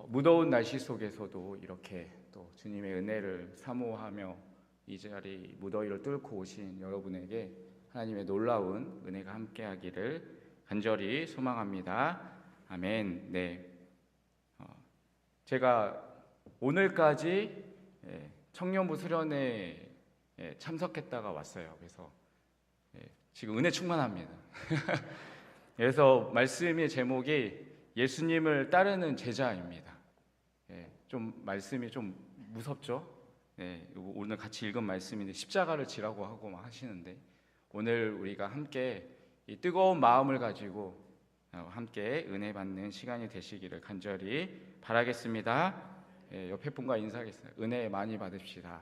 무더운 날씨 속에서도 이렇게 또 주님의 은혜를 사모하며 이 자리 무더위를 뚫고 오신 여러분에게 하나님의 놀라운 은혜가 함께하기를 간절히 소망합니다. 아멘. 제가 오늘까지 청년부 수련회에 참석했다가 왔어요. 그래서 지금 은혜 충만합니다. 그래서 말씀의 제목이 예수님을 따르는 제자입니다. 좀 말씀이 좀 무섭죠? 오늘 같이 읽은 말씀인데 십자가를 지라고 하고 막 하시는데 오늘 우리가 함께 이 뜨거운 마음을 가지고 함께 은혜 받는 시간이 되시기를 간절히 바라겠습니다. 옆에 분과 인사하겠습니다. 은혜 많이 받읍시다.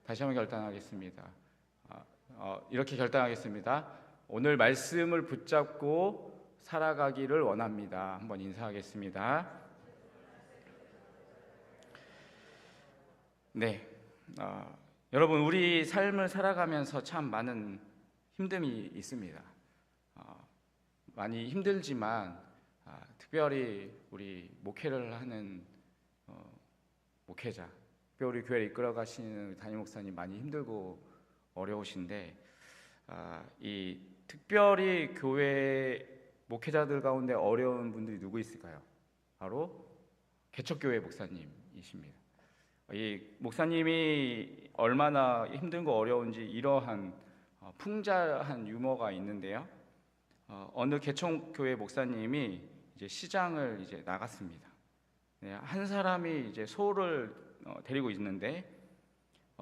다시 한번 결단하겠습니다. 이렇게 결단하겠습니다. 오늘 말씀을 붙잡고 살아가기를 원합니다. 한번 인사하겠습니다. 여러분, 우리 삶을 살아가면서 참 많은 힘듦이 있습니다. 많이 힘들지만 특별히 우리 목회를 하는 목회자, 특별히 교회를 이끌어 가시는 담임 목사님 많이 힘들고 어려우신데 이 특별히 교회 목회자들 가운데 어려운 분들이 누구 있을까요? 바로 개척교회 목사님이십니다. 이 목사님이 얼마나 힘들고 어려운지 이러한 풍자한 유머가 있는데요. 어느 개척교회 목사님이 이제 시장을 이제 나갔습니다. 한 사람이 이제 소를 데리고 있는데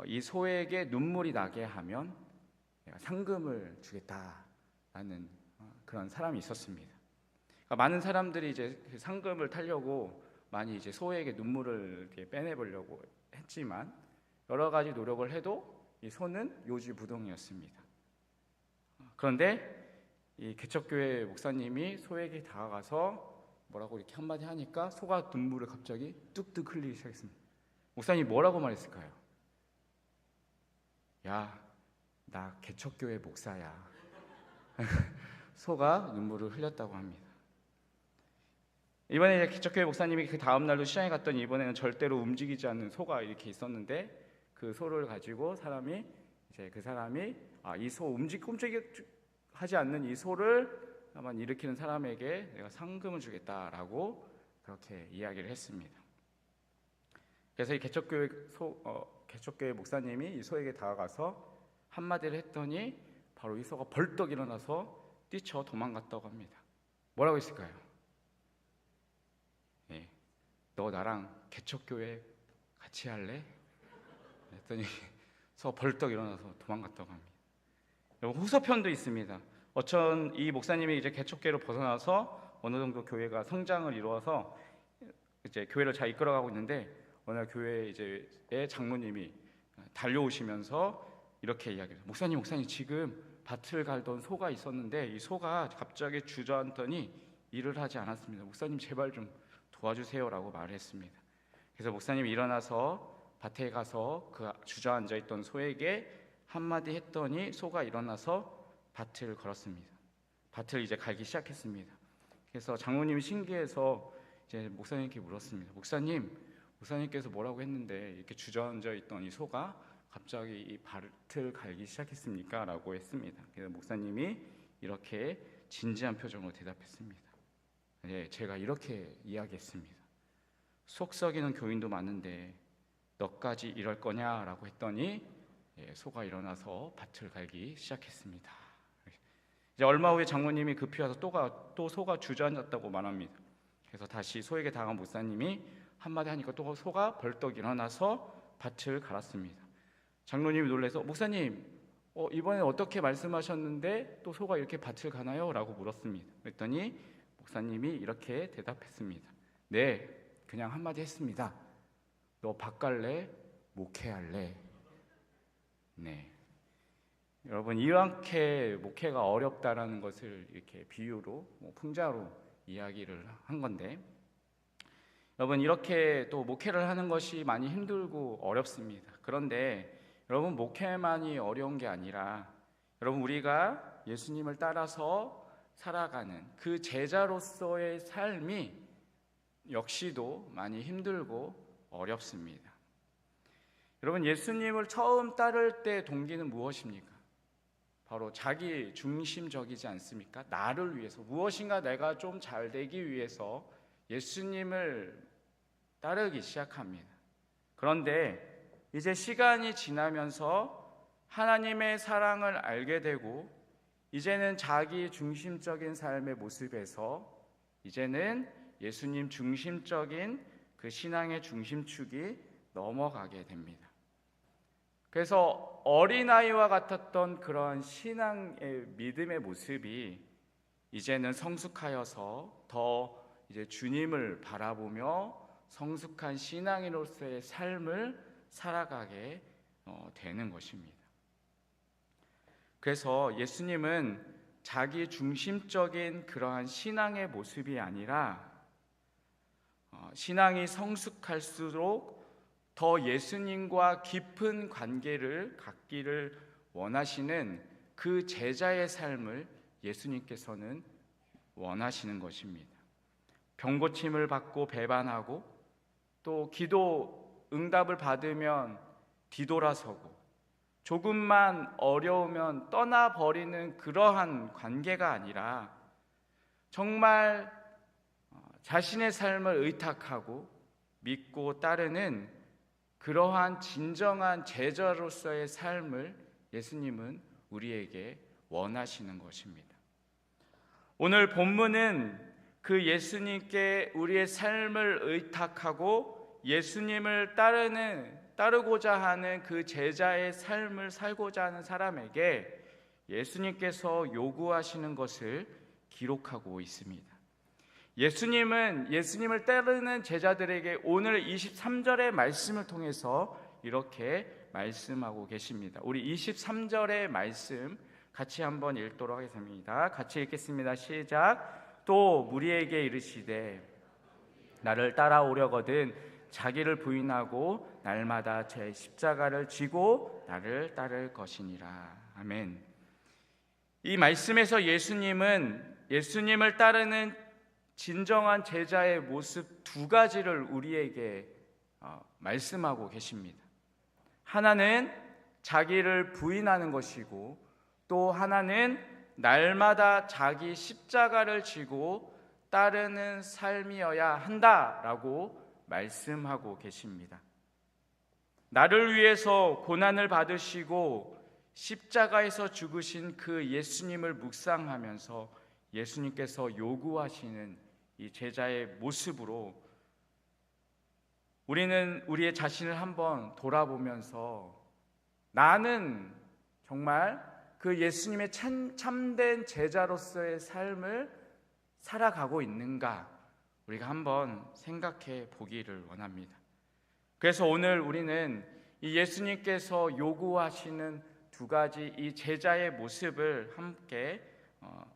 이 소에게 눈물이 나게 하면 내가 상금을 주겠다라는 그런 사람이 있었습니다. 그러니까 많은 사람들이 이제 그 상금을 타려고 많이 이제 소에게 눈물을 이렇게 빼내보려고 했지만 여러 가지 노력을 해도 이 소는 요지부동이었습니다. 그런데 이 개척교회 목사님이 소에게 다가가서 뭐라고 이렇게 한마디 하니까 소가 눈물을 갑자기 뚝뚝 흘리기 시작했습니다. 목사님이 뭐라고 말했을까요? 야, 나 개척교회 목사야. 소가 눈물을 흘렸다고 합니다. 이번에 개척교회 목사님이 그 다음 날도 시장에 갔더니 이번에는 절대로 움직이지 않는 소가 이렇게 있었는데 그 소를 가지고 그 사람이 이 소 움직하지 않는 이 소를 다만 일으키는 사람에게 내가 상금을 주겠다라고 그렇게 이야기를 했습니다. 그래서 이 개척교회 목사님이 이 소에게 다가가서 한마디를 했더니 바로 이 소가 벌떡 일어나서 뛰쳐 도망갔다고 합니다. 뭐라고 했을까요? 너 나랑 개척교회 같이 할래? 했더니 소 벌떡 일어나서 도망갔다고 합니다. 여러분, 후서편도 있습니다. 어쩐 이 목사님이 이제 개척교회로 벗어나서 어느 정도 교회가 성장을 이루어서 이제 교회를 잘 이끌어가고 있는데 어느 날 교회 이제의 장로님이 달려오시면서 이렇게 이야기해요. 목사님 지금 밭을 갈던 소가 있었는데 이 소가 갑자기 주저앉더니 일을 하지 않았습니다. 목사님 제발 좀 도와주세요라고 말을 했습니다. 그래서 목사님이 일어나서 밭에 가서 그 주저앉아 있던 소에게 한마디 했더니 소가 일어나서 밭을 걸었습니다. 밭을 이제 갈기 시작했습니다. 그래서 장로님이 신기해서 이제 목사님께 물었습니다. 목사님께서 뭐라고 했는데 이렇게 주저앉아 있던 이 소가 갑자기 이 밭을 갈기 시작했습니까? 라고 했습니다. 그래서 목사님이 이렇게 진지한 표정으로 대답했습니다. 제가 이렇게 이야기했습니다. 속 썩이는 교인도 많은데 너까지 이럴 거냐라고 했더니 소가 일어나서 밭을 갈기 시작했습니다. 이제 얼마 후에 장모님이 급히 와서 또 소가 주저앉았다고 말합니다. 그래서 다시 소에게 당한 목사님이 한마디 하니까 또 소가 벌떡 일어나서 밭을 갈았습니다. 장로님이 놀라서 목사님 이번에 어떻게 말씀하셨는데 또 소가 이렇게 밭을 가나요? 라고 물었습니다. 그랬더니 목사님이 이렇게 대답했습니다. 네, 그냥 한마디 했습니다. 너 밭 갈래? 목회할래? 네. 여러분, 이렇게 목회가 어렵다라는 것을 이렇게 비유로 풍자로 이야기를 한 건데 여러분, 이렇게 또 목회를 하는 것이 많이 힘들고 어렵습니다. 그런데 여러분, 목회만이 어려운 게 아니라 여러분, 우리가 예수님을 따라서 살아가는 그 제자로서의 삶이 역시도 많이 힘들고 어렵습니다. 여러분, 예수님을 처음 따를 때 동기는 무엇입니까? 바로 자기 중심적이지 않습니까? 나를 위해서, 무엇인가 내가 좀 잘 되기 위해서 예수님을 따르기 시작합니다. 그런데 이제 시간이 지나면서 하나님의 사랑을 알게 되고 이제는 자기 중심적인 삶의 모습에서 이제는 예수님 중심적인 그 신앙의 중심축이 넘어가게 됩니다. 그래서 어린아이와 같았던 그러한 신앙의 믿음의 모습이 이제는 성숙하여서 더 이제 주님을 바라보며 성숙한 신앙인으로서의 삶을 살아가게 되는 것입니다. 그래서 예수님은 자기 중심적인 그러한 신앙의 모습이 아니라 신앙이 성숙할수록 더 예수님과 깊은 관계를 갖기를 원하시는 그 제자의 삶을 예수님께서는 원하시는 것입니다. 병고침을 받고 배반하고 또 기도 응답을 받으면 뒤돌아서고 조금만 어려우면 떠나버리는 그러한 관계가 아니라 정말 자신의 삶을 의탁하고 믿고 따르는 그러한 진정한 제자로서의 삶을 예수님은 우리에게 원하시는 것입니다. 오늘 본문은 그 예수님께 우리의 삶을 의탁하고 예수님을 따르고자 하는 그 제자의 삶을 살고자 하는 사람에게 예수님께서 요구하시는 것을 기록하고 있습니다. 예수님은 예수님을 따르는 제자들에게 오늘 23절의 말씀을 통해서 이렇게 말씀하고 계십니다. 우리 23절의 말씀 같이 한번 읽도록 하겠습니다. 같이 읽겠습니다. 시작. 또 무리에게 이르시되 나를 따라오려거든 자기를 부인하고 날마다 제 십자가를 지고 나를 따를 것이니라. 아멘. 이 말씀에서 예수님은 예수님을 따르는 진정한 제자의 모습 두 가지를 우리에게 말씀하고 계십니다. 하나는 자기를 부인하는 것이고 또 하나는 날마다 자기 십자가를 지고 따르는 삶이어야 한다라고 말씀하고 계십니다. 나를 위해서 고난을 받으시고 십자가에서 죽으신 그 예수님을 묵상하면서 예수님께서 요구하시는 이 제자의 모습으로 우리는 우리의 자신을 한번 돌아보면서 나는 정말 그 예수님의 참된 제자로서의 삶을 살아가고 있는가 우리가 한번 생각해 보기를 원합니다. 그래서 오늘 우리는 이 예수님께서 요구하시는 두 가지 이 제자의 모습을 함께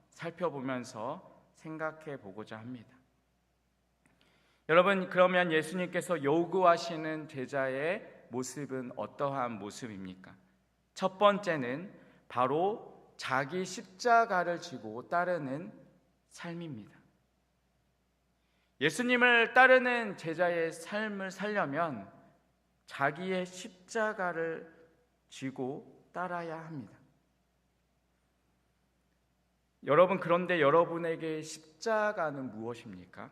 살펴보면서 생각해 보고자 합니다. 여러분, 그러면 예수님께서 요구하시는 제자의 모습은 어떠한 모습입니까? 첫 번째는 바로 자기 십자가를 지고 따르는 삶입니다. 예수님을 따르는 제자의 삶을 살려면 자기의 십자가를 지고 따라야 합니다. 여러분, 그런데 여러분에게 십자가는 무엇입니까?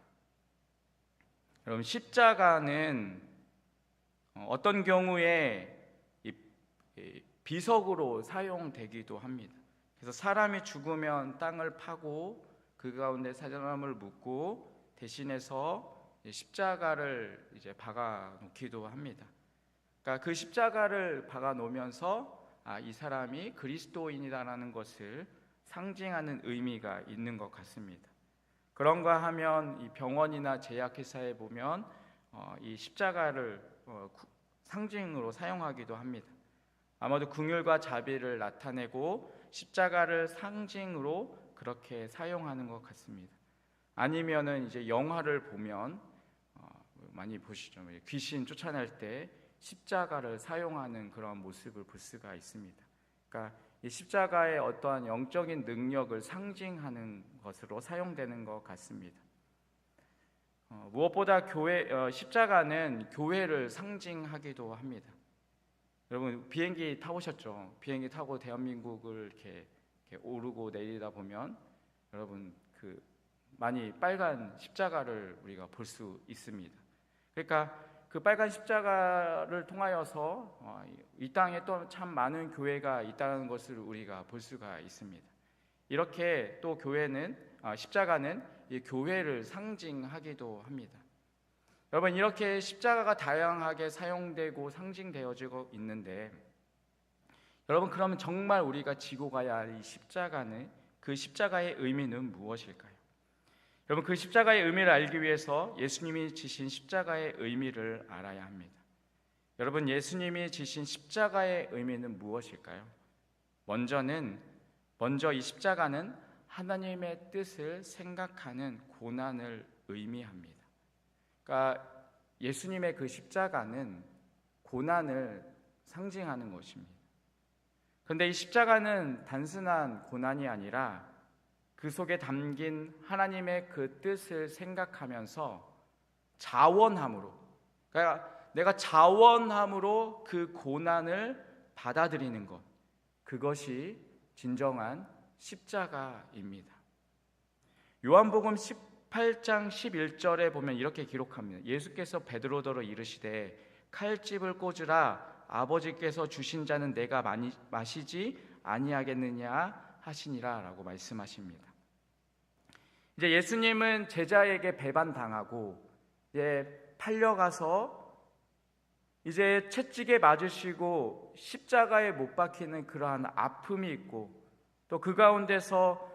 여러분, 십자가는 어떤 경우에 비석으로 사용되기도 합니다. 그래서 사람이 죽으면 땅을 파고 그 가운데 사람을 묻고 대신해서 십자가를 이제 박아 놓기도 합니다. 그러니까 그 십자가를 박아 놓으면서 이 사람이 그리스도인이다라는 것을 상징하는 의미가 있는 것 같습니다. 그런가 하면 이 병원이나 제약회사에 보면 이 십자가를 상징으로 사용하기도 합니다. 아마도 긍휼과 자비를 나타내고 십자가를 상징으로 그렇게 사용하는 것 같습니다. 아니면은 이제 영화를 보면 많이 보시죠. 귀신 쫓아낼 때 십자가를 사용하는 그런 모습을 볼 수가 있습니다. 그러니까 이 십자가의 어떠한 영적인 능력을 상징하는 것으로 사용되는 것 같습니다. 무엇보다 십자가는 교회를 상징하기도 합니다. 여러분 비행기 타보셨죠? 비행기 타고 대한민국을 이렇게 오르고 내리다 보면 여러분 많이 빨간 십자가를 우리가 볼 수 있습니다. 그러니까 그 빨간 십자가를 통하여서 이 땅에 또 참 많은 교회가 있다는 것을 우리가 볼 수가 있습니다. 이렇게 또 십자가는 이 교회를 상징하기도 합니다. 여러분 이렇게 십자가가 다양하게 사용되고 상징되어지고 있는데 여러분 그러면 정말 우리가 지고 가야 할 이 그 십자가의 의미는 무엇일까요? 여러분 그 십자가의 의미를 알기 위해서 예수님이 지신 십자가의 의미를 알아야 합니다. 여러분 예수님이 지신 십자가의 의미는 무엇일까요? 먼저 이 십자가는 하나님의 뜻을 생각하는 고난을 의미합니다. 그러니까 예수님의 그 십자가는 고난을 상징하는 것입니다. 그런데 이 십자가는 단순한 고난이 아니라 그 속에 담긴 하나님의 그 뜻을 생각하면서 그러니까 내가 자원함으로 그 고난을 받아들이는 것, 그것이 진정한 십자가입니다. 요한복음 18장 11절에 보면 이렇게 기록합니다. 예수께서 베드로더러 이르시되 칼집을 꽂으라, 아버지께서 주신 자는 내가 마시지 아니하겠느냐 하시니라 라고 말씀하십니다. 이제 예수님은 제자에게 배반당하고 팔려가서 이제 채찍에 맞으시고 십자가에 못 박히는 그러한 아픔이 있고 또 그 가운데서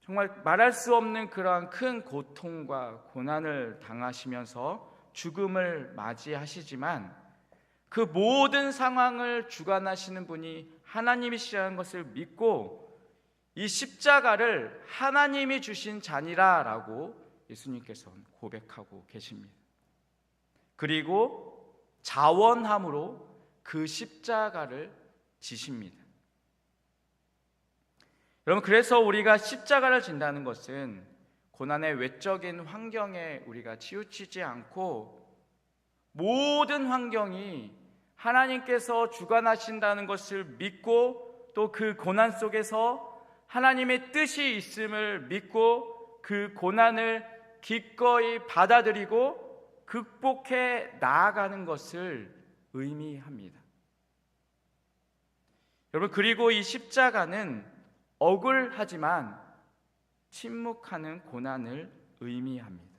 정말 말할 수 없는 그러한 큰 고통과 고난을 당하시면서 죽음을 맞이하시지만 그 모든 상황을 주관하시는 분이 하나님이시라는 것을 믿고 이 십자가를 하나님이 주신 잔이라라고 예수님께서는 고백하고 계십니다. 그리고 자원함으로 그 십자가를 지십니다. 여러분 그래서 우리가 십자가를 진다는 것은 고난의 외적인 환경에 우리가 치우치지 않고 모든 환경이 하나님께서 주관하신다는 것을 믿고 또 그 고난 속에서 하나님의 뜻이 있음을 믿고 그 고난을 기꺼이 받아들이고 극복해 나아가는 것을 의미합니다. 여러분 그리고 이 십자가는 억울하지만 침묵하는 고난을 의미합니다.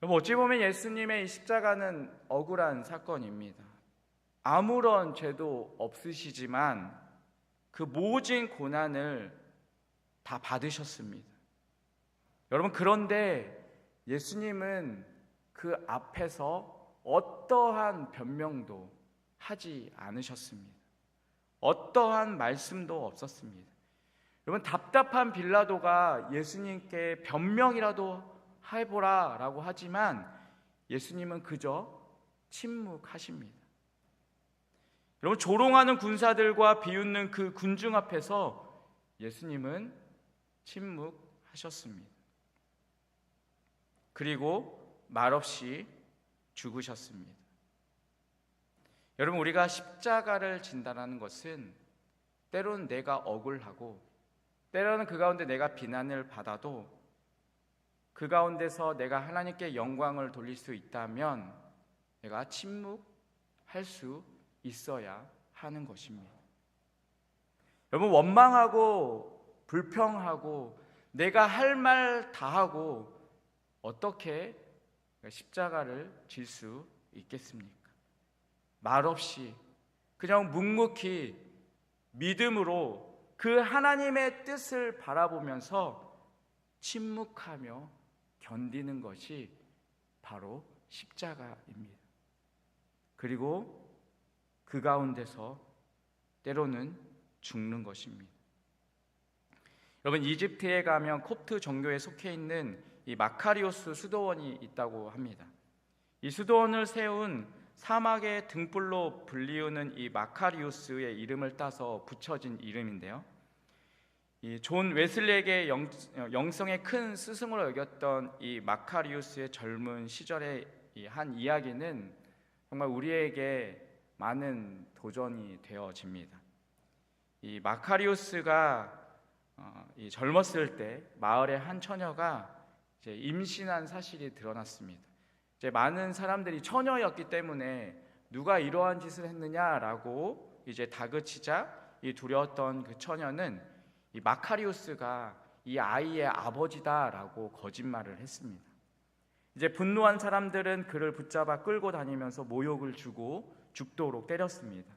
여러분 어찌 보면 예수님의 이 십자가는 억울한 사건입니다. 아무런 죄도 없으시지만 그 모진 고난을 다 받으셨습니다. 여러분 그런데 예수님은 그 앞에서 어떠한 변명도 하지 않으셨습니다. 어떠한 말씀도 없었습니다. 여러분 답답한 빌라도가 예수님께 변명이라도 해보라 라고 하지만 예수님은 그저 침묵하십니다. 여러분 조롱하는 군사들과 비웃는 그 군중 앞에서 예수님은 침묵하셨습니다. 그리고 말없이 죽으셨습니다. 여러분 우리가 십자가를 진다는 것은 때로는 내가 억울하고 때로는 그 가운데 내가 비난을 받아도 그 가운데서 내가 하나님께 영광을 돌릴 수 있다면 내가 침묵할 수 있어야 하는 것입니다. 여러분 원망하고 불평하고 내가 할 말 다 하고 어떻게 십자가를 질 수 있겠습니까? 말없이 그냥 묵묵히 믿음으로 그 하나님의 뜻을 바라보면서 침묵하며 견디는 것이 바로 십자가입니다. 그리고 그 가운데서 때로는 죽는 것입니다. 여러분 이집트에 가면 콥트 종교에 속해 있는 이 마카리오스 수도원이 있다고 합니다. 이 수도원을 세운 사막의 등불로 불리우는 이 마카리우스의 이름을 따서 붙여진 이름인데요. 이 존 웨슬리에게 영성의 큰 스승으로 여겼던 이 마카리우스의 젊은 시절의 이 한 이야기는 정말 우리에게 많은 도전이 되어집니다. 이 마카리우스가 이 젊었을 때 마을의 한 처녀가 이제 임신한 사실이 드러났습니다. 이제 많은 사람들이 처녀였기 때문에 누가 이러한 짓을 했느냐라고 이제 다그치자 이 두려웠던 그 처녀는 이 마카리우스가 이 아이의 아버지다라고 거짓말을 했습니다. 이제 분노한 사람들은 그를 붙잡아 끌고 다니면서 모욕을 주고 죽도록 때렸습니다.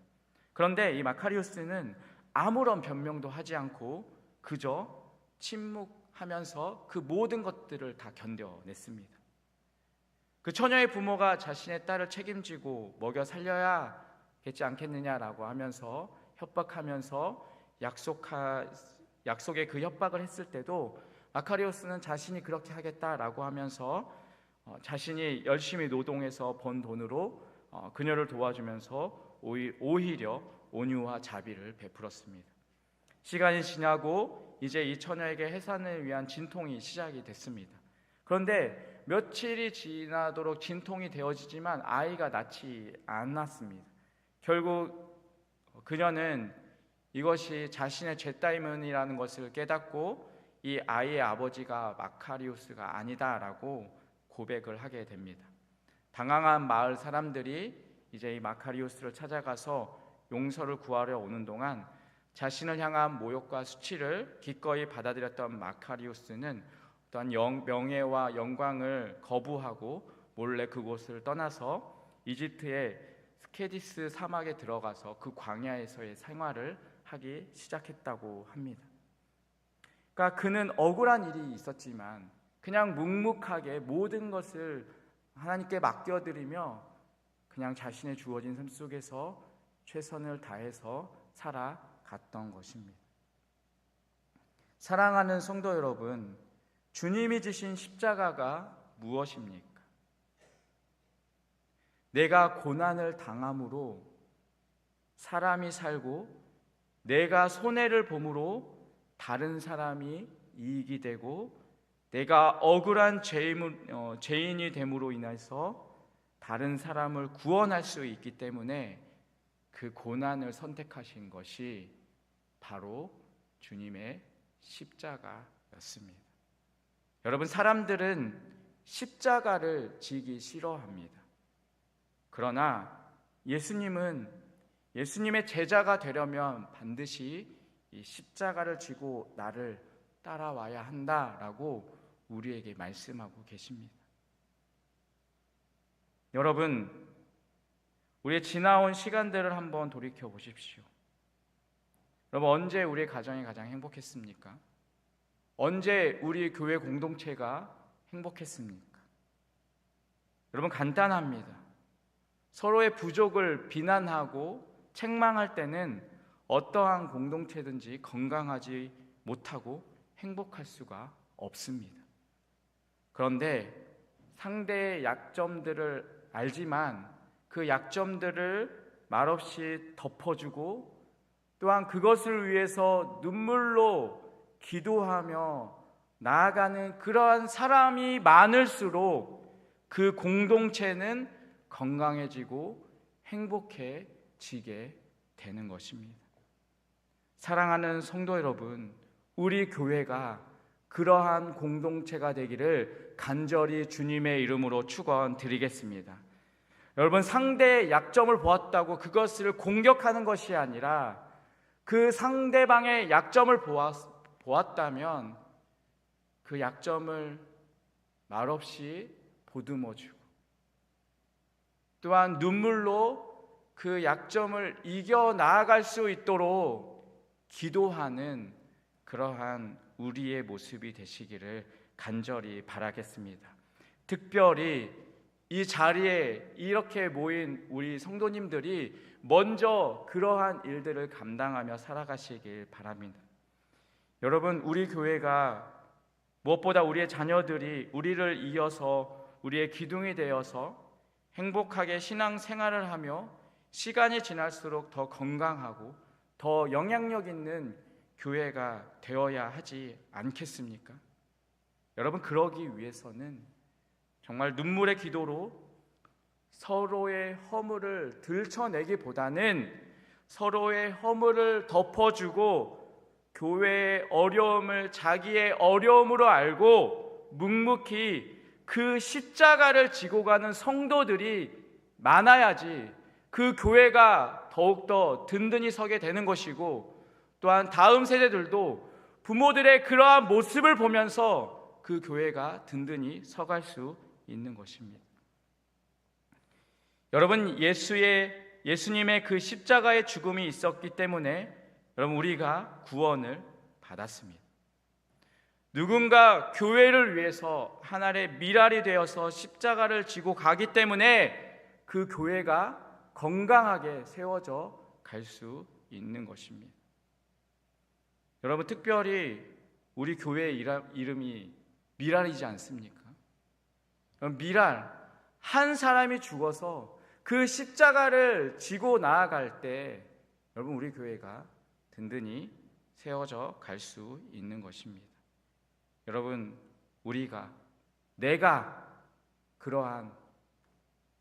그런데 이 마카리우스는 아무런 변명도 하지 않고 그저 침묵하면서 그 모든 것들을 다 견뎌냈습니다. 그 처녀의 부모가 자신의 딸을 책임지고 먹여 살려야겠지 않겠느냐라고 하면서 협박하면서 약속에 그 협박을 했을 때도 마카리우스는 자신이 그렇게 하겠다라고 하면서 자신이 열심히 노동해서 번 돈으로 그녀를 도와주면서 오히려 온유와 자비를 베풀었습니다. 시간이 지나고 이제 이 처녀에게 해산을 위한 진통이 시작이 됐습니다. 그런데 며칠이 지나도록 진통이 되어지지만 아이가 낳지 않았습니다. 결국 그녀는 이것이 자신의 죄 때문이라는 것을 깨닫고 이 아이의 아버지가 마카리우스가 아니다라고 고백을 하게 됩니다. 당황한 마을 사람들이 이제 이 마카리우스를 찾아가서 용서를 구하려 오는 동안 자신을 향한 모욕과 수치를 기꺼이 받아들였던 마카리우스는 어떠한 명예와 영광을 거부하고 몰래 그곳을 떠나서 이집트의 스케디스 사막에 들어가서 그 광야에서의 생활을 하기 시작했다고 합니다. 그러니까 그는 억울한 일이 있었지만 그냥 묵묵하게 모든 것을 하나님께 맡겨드리며 그냥 자신의 주어진 삶 속에서 최선을 다해서 살아갔던 것입니다. 사랑하는 성도 여러분, 주님이 지신 십자가가 무엇입니까? 내가 고난을 당함으로 사람이 살고 내가 손해를 봄으로 다른 사람이 이익이 되고 내가 억울한 죄인이 됨으로 인해서 다른 사람을 구원할 수 있기 때문에 그 고난을 선택하신 것이 바로 주님의 십자가였습니다. 여러분, 사람들은 십자가를 지기 싫어합니다. 그러나 예수님의 제자가 되려면 반드시 이 십자가를 지고 나를 따라와야 한다라고 우리에게 말씀하고 계십니다. 여러분, 우리의 지나온 시간들을 한번 돌이켜 보십시오. 여러분, 언제 우리의 가정이 가장 행복했습니까? 언제 우리 교회 공동체가 행복했습니까? 여러분, 간단합니다. 서로의 부족을 비난하고 책망할 때는 어떠한 공동체든지 건강하지 못하고 행복할 수가 없습니다. 그런데 상대의 약점들을 알지만 그 약점들을 말없이 덮어주고 또한 그것을 위해서 눈물로 기도하며 나아가는 그러한 사람이 많을수록 그 공동체는 건강해지고 행복해지게 되는 것입니다. 사랑하는 성도 여러분, 우리 교회가 그러한 공동체가 되기를 간절히 주님의 이름으로 축원드리겠습니다. 여러분, 상대의 약점을 보았다고 그것을 공격하는 것이 아니라 그 상대방의 약점을 보았다면 그 약점을 말없이 보듬어주고 또한 눈물로 그 약점을 이겨 나아갈 수 있도록 기도하는 그러한 우리의 모습이 되시기를 간절히 바라겠습니다. 특별히 이 자리에 이렇게 모인 우리 성도님들이 먼저 그러한 일들을 감당하며 살아가시길 바랍니다. 여러분, 우리 교회가 무엇보다 우리의 자녀들이 우리를 이어서 우리의 기둥이 되어서 행복하게 신앙생활을 하며 시간이 지날수록 더 건강하고 더 영향력 있는 교회가 되어야 하지 않겠습니까? 여러분, 그러기 위해서는 정말 눈물의 기도로 서로의 허물을 들춰내기보다는 서로의 허물을 덮어주고 교회의 어려움을 자기의 어려움으로 알고 묵묵히 그 십자가를 지고 가는 성도들이 많아야지 그 교회가 더욱더 든든히 서게 되는 것이고, 또한 다음 세대들도 부모들의 그러한 모습을 보면서 그 교회가 든든히 서갈 수 있는 것입니다. 여러분, 예수님의 그 십자가의 죽음이 있었기 때문에 여러분, 우리가 구원을 받았습니다. 누군가 교회를 위해서 하나의 미랄이 되어서 십자가를 지고 가기 때문에 그 교회가 건강하게 세워져 갈 수 있는 것입니다. 여러분, 특별히 우리 교회의 이름이 미랄이지 않습니까? 미랄, 한 사람이 죽어서 그 십자가를 지고 나아갈 때 여러분, 우리 교회가 든든히 세워져 갈 수 있는 것입니다. 여러분, 내가 그러한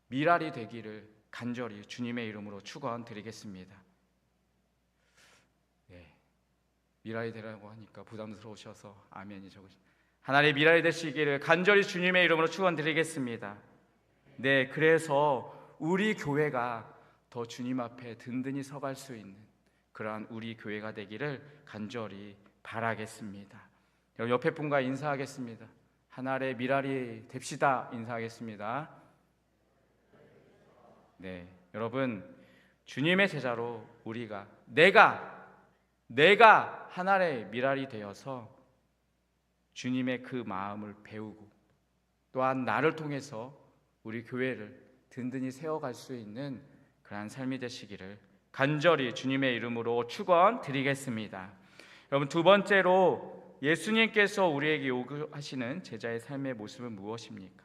미랄이 되기를 간절히 주님의 이름으로 축원드리겠습니다. 네, 미랄이 되라고 하니까 부담스러우셔서 아멘이 적으십니다. 하나님의 미랄이 되시기를 간절히 주님의 이름으로 축원드리겠습니다. 네, 그래서 우리 교회가 더 주님 앞에 든든히 서갈 수 있는 그러한 우리 교회가 되기를 간절히 바라겠습니다. 여러분, 옆에 분과 인사하겠습니다. 하나의 미랄이 됩시다. 인사하겠습니다. 네, 여러분, 주님의 제자로 우리가 내가 하나의 미랄이 되어서 주님의 그 마음을 배우고 또한 나를 통해서 우리 교회를 든든히 세워갈 수 있는 그러한 삶이 되시기를 간절히 주님의 이름으로 축원드리겠습니다. 여러분, 두 번째로 예수님께서 우리에게 요구하시는 제자의 삶의 모습은 무엇입니까?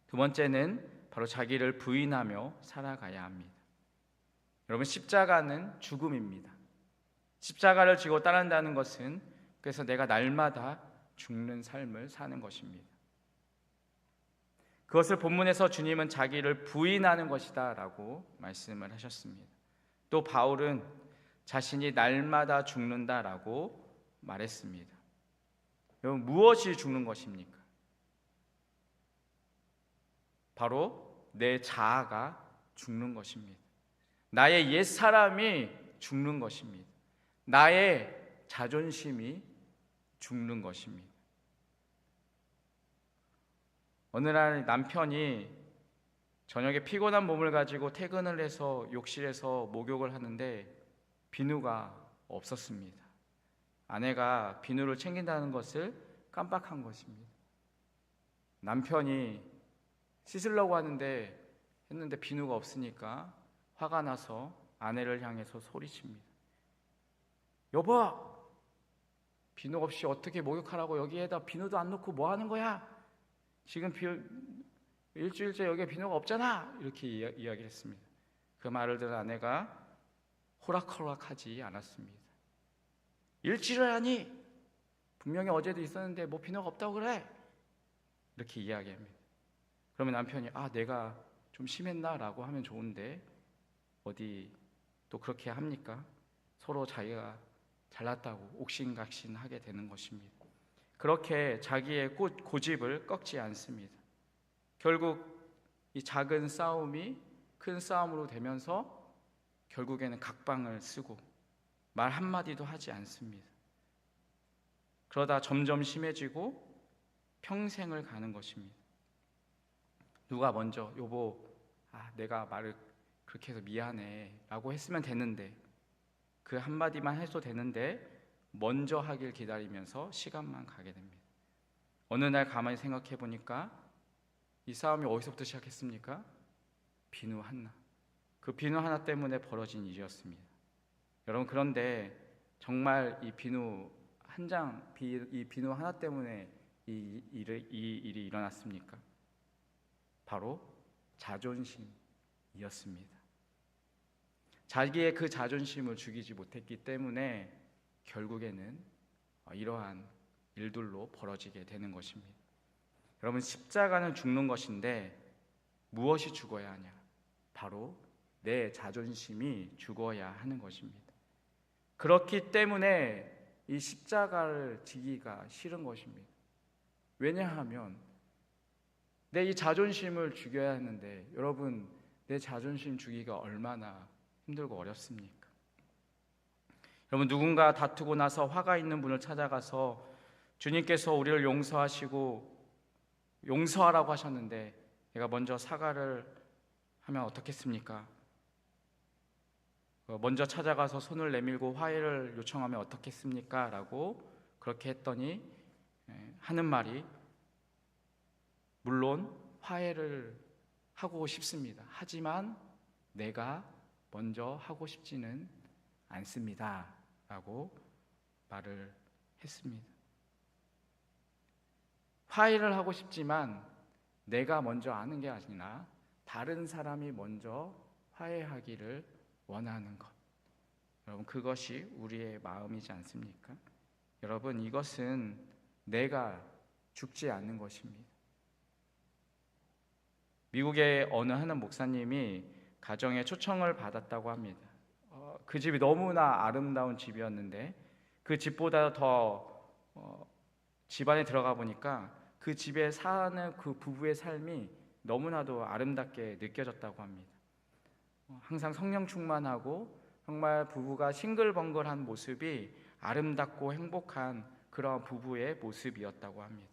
두 번째는 바로 자기를 부인하며 살아가야 합니다. 여러분, 십자가는 죽음입니다. 십자가를 지고 따른다는 것은 그래서 내가 날마다 죽는 삶을 사는 것입니다. 그것을 본문에서 주님은 자기를 부인하는 것이다 라고 말씀을 하셨습니다. 또 바울은 자신이 날마다 죽는다라고 말했습니다. 여러분, 무엇이 죽는 것입니까? 바로 내 자아가 죽는 것입니다. 나의 옛사람이 죽는 것입니다. 나의 자존심이 죽는 것입니다. 어느 날 남편이 저녁에 피곤한 몸을 가지고 퇴근을 해서 욕실에서 목욕을 하는데 비누가 없었습니다. 아내가 비누를 챙긴다는 것을 깜빡한 것입니다. 남편이 씻으려고 했는데 비누가 없으니까 화가 나서 아내를 향해서 소리칩니다. 여보, 비누 없이 어떻게 목욕하라고 여기에다 비누도 안 넣고 뭐 하는 거야? 지금 일주일째 여기에 비누가 없잖아. 이렇게 이야기를 했습니다. 그 말을 들은 아내가 호락호락하지 않았습니다. 일주일을 하니? 분명히 어제도 있었는데 뭐 비누가 없다고 그래? 이렇게 이야기합니다. 그러면 남편이 내가 좀 심했나? 라고 하면 좋은데 어디 또 그렇게 합니까? 서로 자기가 잘났다고 옥신각신하게 되는 것입니다. 그렇게 자기의 고집을 꺾지 않습니다. 결국 이 작은 싸움이 큰 싸움으로 되면서 결국에는 각방을 쓰고 말 한마디도 하지 않습니다. 그러다 점점 심해지고 평생을 가는 것입니다. 누가 먼저 여보, 내가 말을 그렇게 해서 미안해 라고 했으면 되는데, 그 한마디만 해도 되는데 먼저 하길 기다리면서 시간만 가게 됩니다. 어느 날 가만히 생각해 보니까 이 싸움이 어디서부터 시작했습니까? 비누 하나. 그 비누 하나 때문에 벌어진 일이었습니다. 여러분, 그런데 정말 이 비누 하나 때문에 이 일이 일어났습니까? 바로 자존심이었습니다. 자기의 그 자존심을 죽이지 못했기 때문에 결국에는 이러한 일들로 벌어지게 되는 것입니다. 여러분, 십자가는 죽는 것인데 무엇이 죽어야 하냐? 바로 내 자존심이 죽어야 하는 것입니다. 그렇기 때문에 이 십자가를 지기가 싫은 것입니다. 왜냐하면 내 이 자존심을 죽여야 하는데, 여러분, 내 자존심 죽이기가 얼마나 힘들고 어렵습니까? 여러분, 누군가 다투고 나서 화가 있는 분을 찾아가서 주님께서 우리를 용서하시고 용서하라고 하셨는데 내가 먼저 사과를 하면 어떻겠습니까? 먼저 찾아가서 손을 내밀고 화해를 요청하면 어떻겠습니까? 라고 그렇게 했더니 하는 말이, 물론 화해를 하고 싶습니다. 하지만 내가 먼저 하고 싶지는 않습니다. 라고 말을 했습니다. 화해를 하고 싶지만 내가 먼저 아는 게 아니라 다른 사람이 먼저 화해하기를 원하는 것. 여러분, 그것이 우리의 마음이지 않습니까? 여러분, 이것은 내가 죽지 않는 것입니다. 미국의 어느 한 목사님이 가정에 초청을 받았다고 합니다. 그 집이 너무나 아름다운 집이었는데 그 집보다 더 집안에 들어가 보니까 그 집에 사는 그 부부의 삶이 너무나도 아름답게 느껴졌다고 합니다. 항상 성령 충만하고 정말 부부가 싱글벙글한 모습이 아름답고 행복한 그런 부부의 모습이었다고 합니다.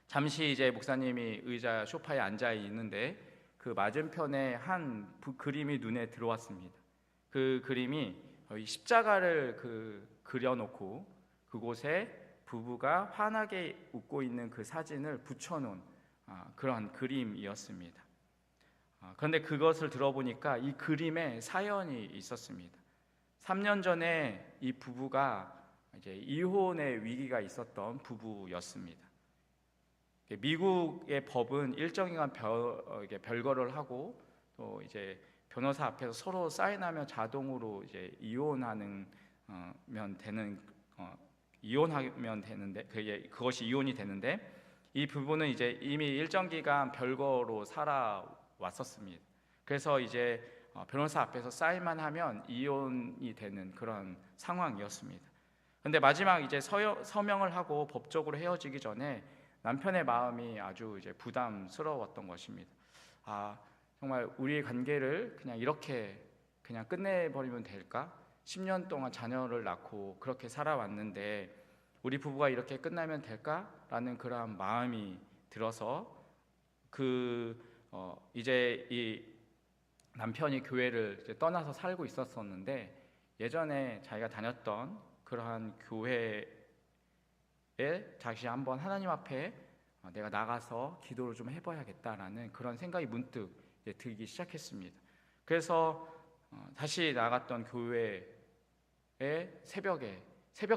잠시 이제 목사님이 의자 소파에 앉아 있는데 그 맞은편에 한 그림이 눈에 들어왔습니다. 그 그림이 십자가를 그려놓고 그곳에 부부가 환하게 웃고 있는 그 사진을 붙여놓은 그런 그림이었습니다. 그런데 그것을 들어보니까 이 그림에 사연이 있었습니다. 3년 전에 이 부부가 이제 이혼의 위기가 있었던 부부였습니다. 미국의 법은 일정 기간 별거를 하고 또 이제 변호사 앞에서 서로 사인하면 자동으로 이제 이혼하면 되는데 그것이 이혼이 되는데, 이 부부는 이제 이미 일정 기간 별거로 살아왔었습니다. 그래서 이제 변호사 앞에서 사인만 하면 이혼이 되는 그런 상황이었습니다. 그런데 마지막 이제 서명을 하고 법적으로 헤어지기 전에 남편의 마음이 아주 이제 부담스러웠던 것입니다. 정말 우리의 관계를 그냥 이렇게 그냥 끝내버리면 될까? 10년 동안 자녀를 낳고 그렇게 살아왔는데 우리 부부가 이렇게 끝나면 될까라는 그러한 마음이 들어서 이제 이 남편이 교회를 이제 떠나서 살고 있었었는데 예전에 자기가 다녔던 그러한 교회에 다시 한번 하나님 앞에 내가 나가서 기도를 좀 해봐야겠다라는 그런 생각이 문득 들기 시작했습니다. 그래서 다시 나갔던 교회에 새벽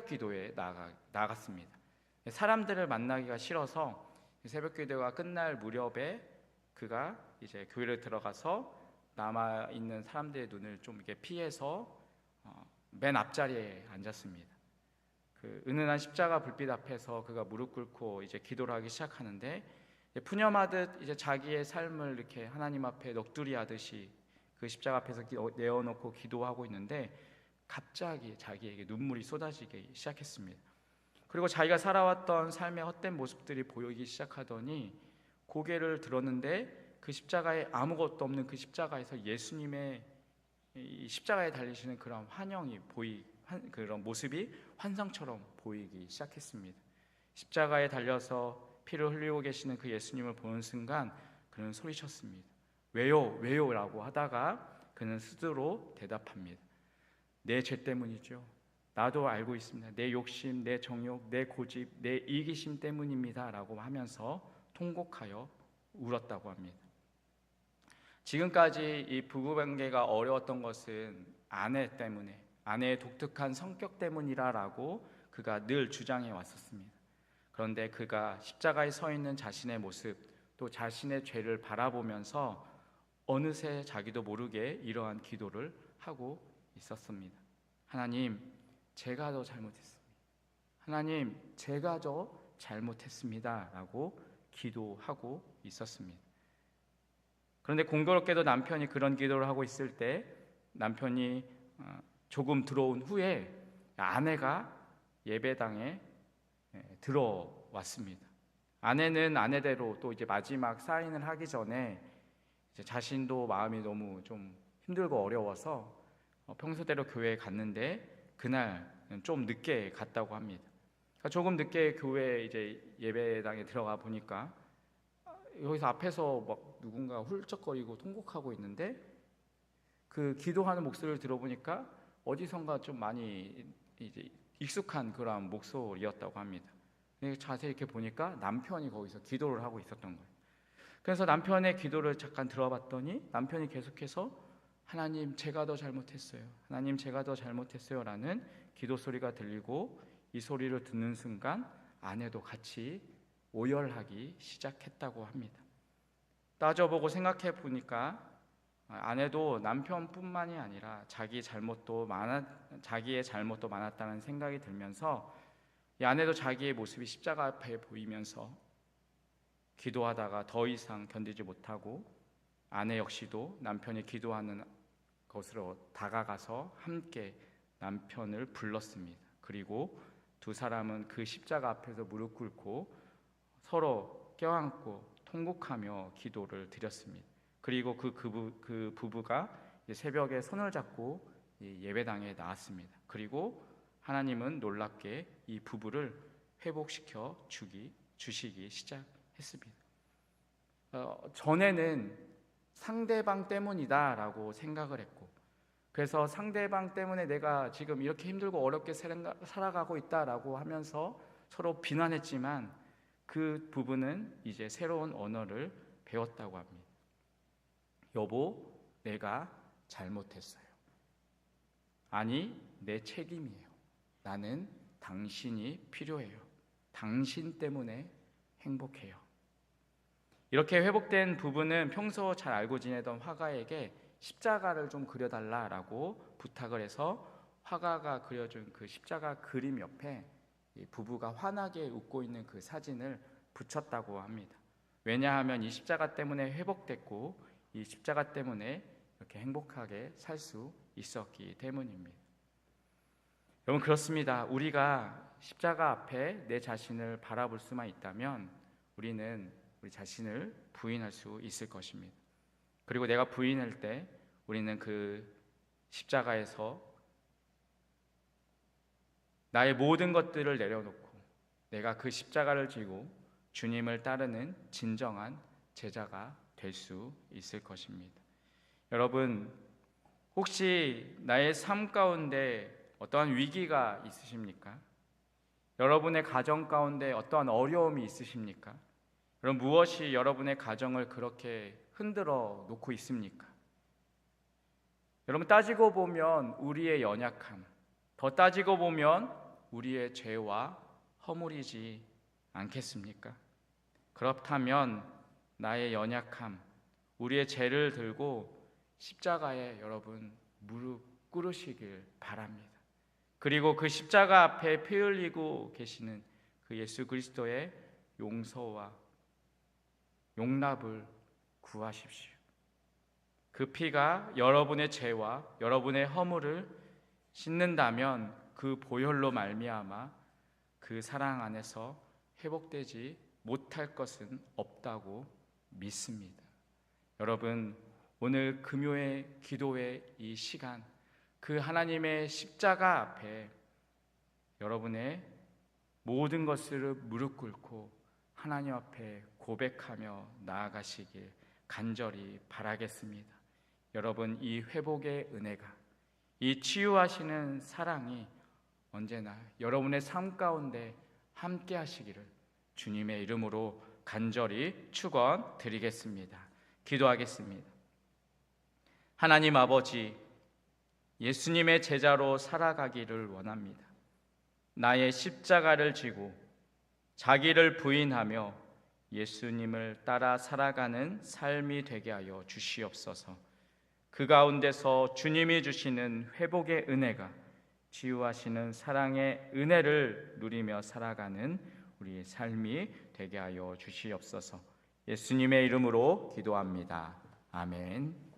기도에 나갔습니다. 사람들을 만나기가 싫어서 새벽 기도가 끝날 무렵에 그가 이제 교회를 들어가서 남아 있는 사람들의 눈을 좀 이렇게 피해서 맨 앞자리에 앉았습니다. 그 은은한 십자가 불빛 앞에서 그가 무릎 꿇고 이제 기도를 하기 시작하는데, 푸념하듯 이제 자기의 삶을 이렇게 하나님 앞에 넋두리 하듯이 그 십자가 앞에서 내어놓고 기도하고 있는데 갑자기 자기에게 눈물이 쏟아지기 시작했습니다. 그리고 자기가 살아왔던 삶의 헛된 모습들이 보이기 시작하더니 고개를 들었는데 그 십자가에 아무것도 없는 그 십자가에서 예수님의 이 십자가에 달리시는 그런 그런 모습이 환상처럼 보이기 시작했습니다. 십자가에 달려서 피를 흘리고 계시는 그 예수님을 보는 순간 그는 소리쳤습니다. 왜요? 왜요? 라고 하다가 그는 스스로 대답합니다. 내 죄 때문이죠. 나도 알고 있습니다. 내 욕심, 내 정욕, 내 고집, 내 이기심 때문입니다. 라고 하면서 통곡하여 울었다고 합니다. 지금까지 이 부부관계가 어려웠던 것은 아내 때문에, 아내의 독특한 성격 때문이라고 그가 늘 주장해 왔었습니다. 그런데 그가 십자가에 서 있는 자신의 모습, 또 자신의 죄를 바라보면서 어느새 자기도 모르게 이러한 기도를 하고 있었습니다. 하나님, 제가 더 잘못했습니다. 하나님, 제가 더 잘못했습니다. 라고 기도하고 있었습니다. 그런데 공교롭게도 남편이 그런 기도를 하고 있을 때 남편이 조금 들어온 후에 아내가 예배당에 들어왔습니다. 아내는 아내대로 또 이제 마지막 사인을 하기 전에 이제 자신도 마음이 너무 좀 힘들고 어려워서 평소대로 교회에 갔는데 그날 좀 늦게 갔다고 합니다. 그러니까 조금 늦게 교회 이제 예배당에 들어가 보니까 여기서 앞에서 막 누군가 훌쩍거리고 통곡하고 있는데 그 기도하는 목소리를 들어보니까 어디선가 좀 많이 이제 익숙한 그런 목소리였다고 합니다. 자세히 이렇게 보니까 남편이 거기서 기도를 하고 있었던 거예요. 그래서 남편의 기도를 잠깐 들어봤더니 남편이 계속해서 하나님, 제가 더 잘못했어요. 하나님, 제가 더 잘못했어요. 라는 기도 소리가 들리고 이 소리를 듣는 순간 아내도 같이 오열하기 시작했다고 합니다. 따져보고 생각해 보니까 아내도 남편뿐만이 아니라 자기의 잘못도 많았다는 생각이 들면서 이 아내도 자기의 모습이 십자가 앞에 보이면서 기도하다가 더 이상 견디지 못하고 아내 역시도 남편이 기도하는 것으로 다가가서 함께 남편을 불렀습니다. 그리고 두 사람은 그 십자가 앞에서 무릎 꿇고 서로 껴안고 통곡하며 기도를 드렸습니다. 그리고 그 부부가 새벽에 손을 잡고 예배당에 나왔습니다. 그리고 하나님은 놀랍게 이 부부를 회복시켜 주시기 시작했습니다. 전에는 상대방 때문이다라고 생각을 했고, 그래서 상대방 때문에 내가 지금 이렇게 힘들고 어렵게 살아가고 있다라고 하면서 서로 비난했지만 그 부부는 이제 새로운 언어를 배웠다고 합니다. 여보, 내가 잘못했어요. 아니, 내 책임이에요. 나는 당신이 필요해요. 당신 때문에 행복해요. 이렇게 회복된 부부는 평소 잘 알고 지내던 화가에게 십자가를 좀 그려달라라고 부탁을 해서 화가가 그려준 그 십자가 그림 옆에 이 부부가 환하게 웃고 있는 그 사진을 붙였다고 합니다. 왜냐하면 이 십자가 때문에 회복됐고 이 십자가 때문에 이렇게 행복하게 살 수 있었기 때문입니다. 여러분, 그렇습니다. 우리가 십자가 앞에 내 자신을 바라볼 수만 있다면 우리는 우리 자신을 부인할 수 있을 것입니다. 그리고 내가 부인할 때 우리는 그 십자가에서 나의 모든 것들을 내려놓고 내가 그 십자가를 지고 주님을 따르는 진정한 제자가 될 수 있을 것입니다. 여러분, 혹시 나의 삶 가운데 어떠한 위기가 있으십니까? 여러분의 가정 가운데 어떠한 어려움이 있으십니까? 그럼 무엇이 여러분의 가정을 그렇게 흔들어 놓고 있습니까? 여러분, 따지고 보면 우리의 연약함, 더 따지고 보면 우리의 죄와 허물이지 않겠습니까? 그렇다면 나의 연약함, 우리의 죄를 들고 십자가에 여러분 무릎 꿇으시길 바랍니다. 그리고 그 십자가 앞에 피 흘리고 계시는 그 예수 그리스도의 용서와 용납을 구하십시오. 그 피가 여러분의 죄와 여러분의 허물을 씻는다면 그 보혈로 말미암아 그 사랑 안에서 회복되지 못할 것은 없다고 믿습니다. 여러분, 오늘 금요일 기도의 이 시간, 그 하나님의 십자가 앞에 여러분의 모든 것을 무릎 꿇고 하나님 앞에 고백하며 나아가시길 간절히 바라겠습니다. 여러분, 이 회복의 은혜가, 이 치유하시는 사랑이 언제나 여러분의 삶 가운데 함께 하시기를 주님의 이름으로 간절히 축원드리겠습니다. 기도하겠습니다. 하나님 아버지, 예수님의 제자로 살아가기를 원합니다. 나의 십자가를 지고 자기를 부인하며 예수님을 따라 살아가는 삶이 되게 하여 주시옵소서. 그 가운데서 주님이 주시는 회복의 은혜가, 치유하시는 사랑의 은혜를 누리며 살아가는 우리의 삶이 되게 하여 주시옵소서. 예수님의 이름으로 기도합니다. 아멘.